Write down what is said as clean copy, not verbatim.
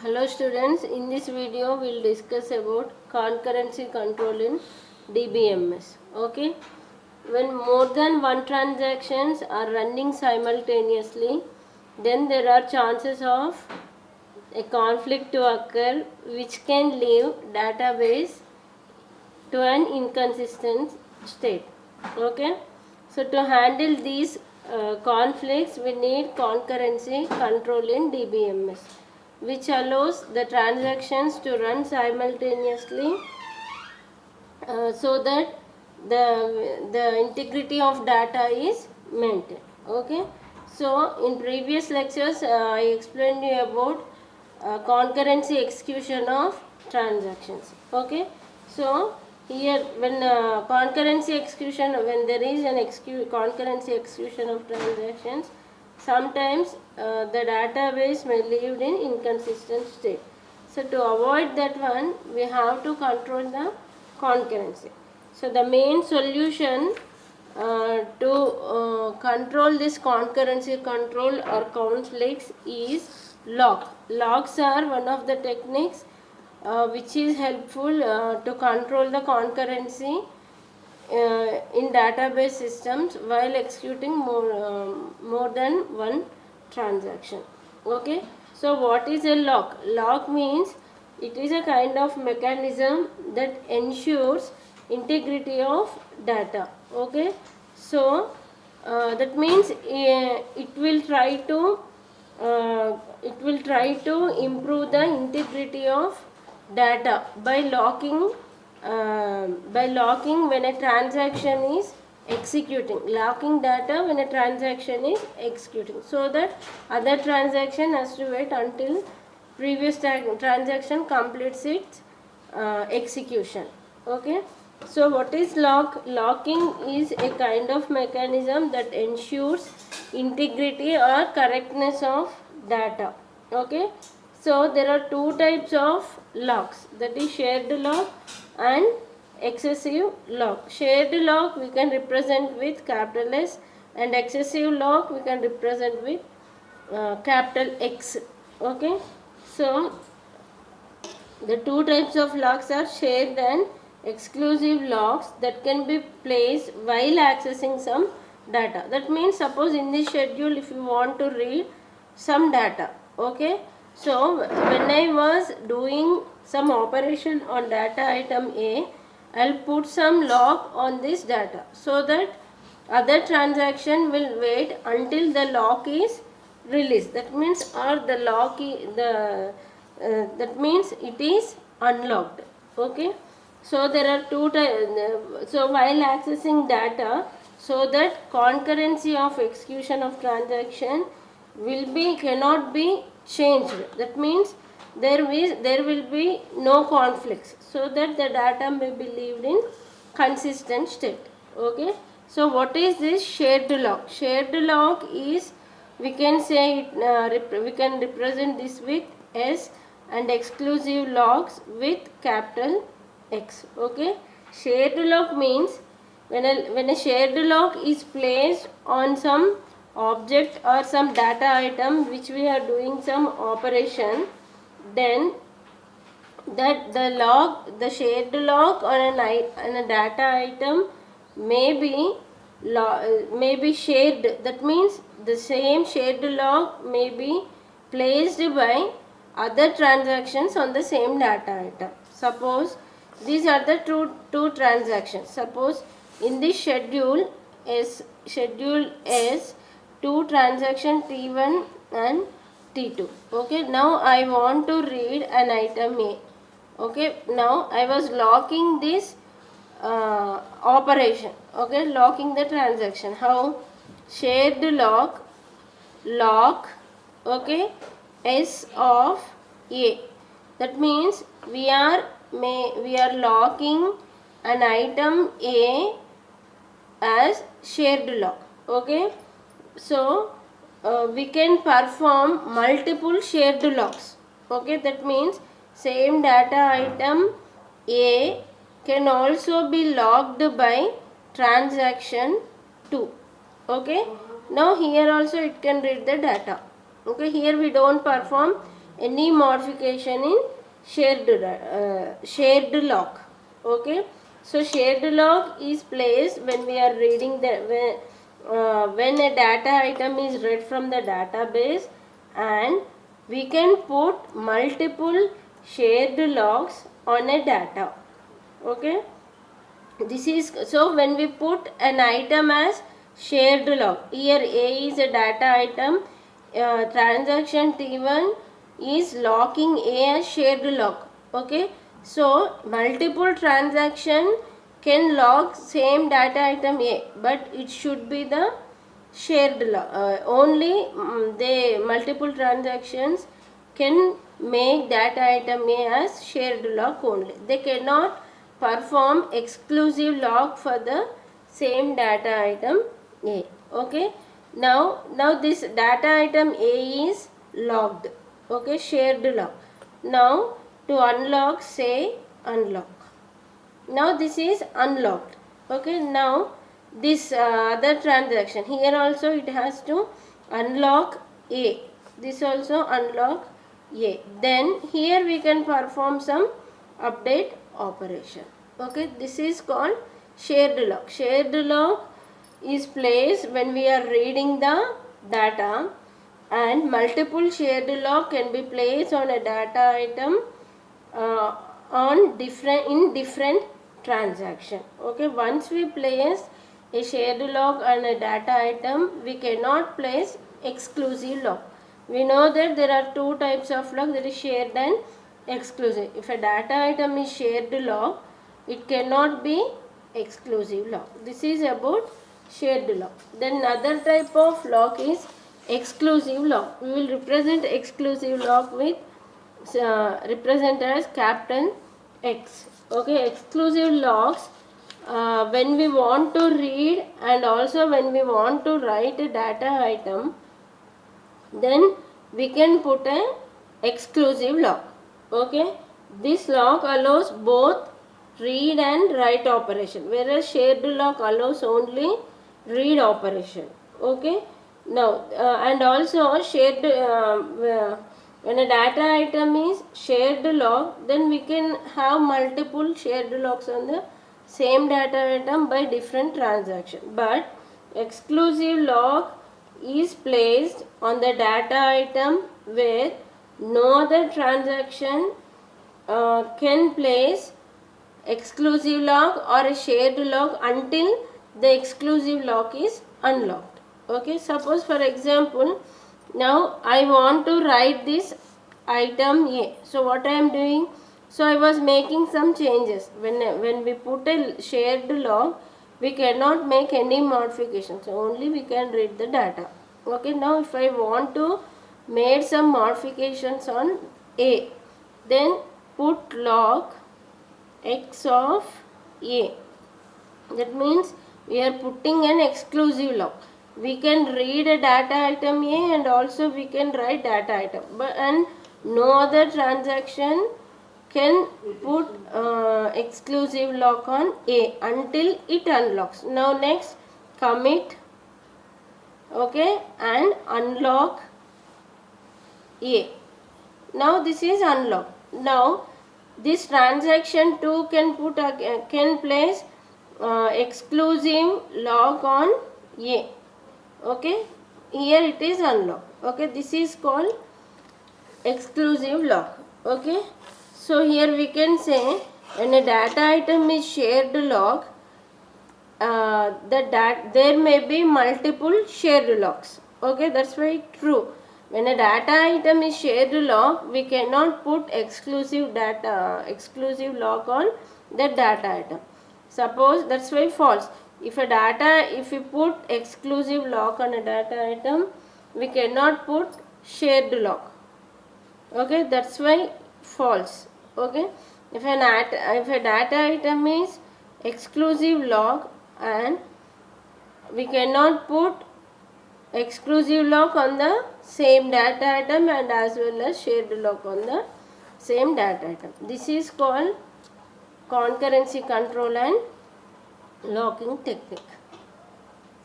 Hello students, in this video we will discuss about concurrency control in DBMS. Okay, when more than one transactions are running simultaneously, then there are chances of a conflict to occur which can leave database to an inconsistent state. Okay, so to handle these conflicts we need concurrency control in DBMS, which allows the transactions to run simultaneously so that the integrity of data is maintained. Okay, so in previous lectures I explained you about concurrency execution of transactions. Okay, so here when concurrency execution, when there is an concurrency execution of transactions, sometimes the database may live in inconsistent state. So to avoid that one, we have to control the concurrency. So the main solution to control this concurrency control or conflicts is lock. Locks are one of the techniques which is helpful to control the concurrency in database systems while executing more than one transaction. Okay, so what is a lock? Lock means it is a kind of mechanism that ensures integrity of data. Okay, so that means it will try to improve the integrity of data by locking when a transaction is executing, locking data when a transaction is executing, so that other transaction has to wait until previous transaction completes its execution. Okay, so what is lock? Locking is a kind of mechanism that ensures integrity or correctness of data. Okay, so there are two types of locks, that is shared lock and excessive lock. Shared lock we can represent with capital S, and excessive lock we can represent with capital X. Okay, so the two types of locks are shared and exclusive locks that can be placed while accessing some data. That means suppose in this schedule if you want to read some data. Okay, so when I was doing some operation on data item A, I'll put some lock on this data so that other transaction will wait until the lock is released. That means that means it is unlocked. Okay, so there are two types. So while accessing data, so that concurrency of execution of transaction cannot be changed. That means there will be no conflicts, so that the data may be lived in consistent state. Okay, so what is this shared lock? Shared lock is, we can say it, we can represent this with S, and exclusive locks with capital X. Okay, shared lock means when a shared lock is placed on some object or some data item which we are doing some operation, then that the shared lock on a data item may be shared. That means the same shared lock may be placed by other transactions on the same data item. Suppose these are the two transactions. Suppose in this schedule S, two transaction T1 and T2. Okay, now I want to read an item A. Okay, now I was locking this operation. Okay, locking the transaction. How? Shared lock okay, S of A. That means we are locking an item A as shared lock. Okay, so we can perform multiple shared locks. Okay, that means same data item A can also be locked by transaction 2. Okay, now here also it can read the data. Okay, here we don't perform any modification in shared lock. Okay, so shared lock is placed when we are reading when a data item is read from the database, and we can put multiple shared locks on a data. Okay, this is so when we put an item as shared lock, here A is a data item, transaction T1 is locking A as shared lock. Okay, so multiple transaction can lock same data item A, but it should be the shared lock. Only the multiple transactions can make data item A as shared lock only. They cannot perform exclusive lock for the same data item A. Okay, now this data item A is locked. Okay, shared lock. Now to unlock, say unlock. Now this is unlocked. Okay, now this other transaction, here also it has to unlock A, this also unlock A, then here we can perform some update operation. Okay, this is called shared lock. Shared lock is placed when we are reading the data, and multiple shared lock can be placed on a data item in different transaction. Okay, once we place a shared lock on a data item, we cannot place exclusive lock. We know that there are two types of lock, there is shared and exclusive. If a data item is shared lock, it cannot be exclusive lock. This is about shared lock. Then another type of lock is exclusive lock. We will represent exclusive lock with represented as capital X. Okay, exclusive locks, when we want to read and also when we want to write a data item, then we can put a exclusive lock. Okay, this lock allows both read and write operation, whereas shared lock allows only read operation. Okay, now and also shared when a data item is shared lock, then we can have multiple shared locks on the same data item by different transaction. But exclusive lock is placed on the data item where no other transaction can place exclusive lock or a shared lock until the exclusive lock is unlocked. Okay, suppose for example, now I want to write this item A. So what I am doing? So I was making some changes. When we put a shared lock, we cannot make any modifications. So only we can read the data. Okay, now if I want to make some modifications on A, then put lock X of A. That means we are putting an exclusive lock. We can read a data item A and also we can write data item, and no other transaction can put exclusive lock on A until it unlocks. Now next commit, okay, and unlock A. Now this is unlocked. Now this transaction 2 can place exclusive lock on A. Okay, here it is unlocked. Okay, this is called exclusive lock. Okay, so here we can say when a data item is shared lock, there may be multiple shared locks. Okay, that's why true. When a data item is shared lock, we cannot put exclusive lock on the data item. Suppose that's why false. If we put exclusive lock on a data item, we cannot put shared lock. Okay, that's why false. Okay, if a data item is exclusive lock and we cannot put exclusive lock on the same data item and as well as shared lock on the same data item. This is called concurrency control and locking technique.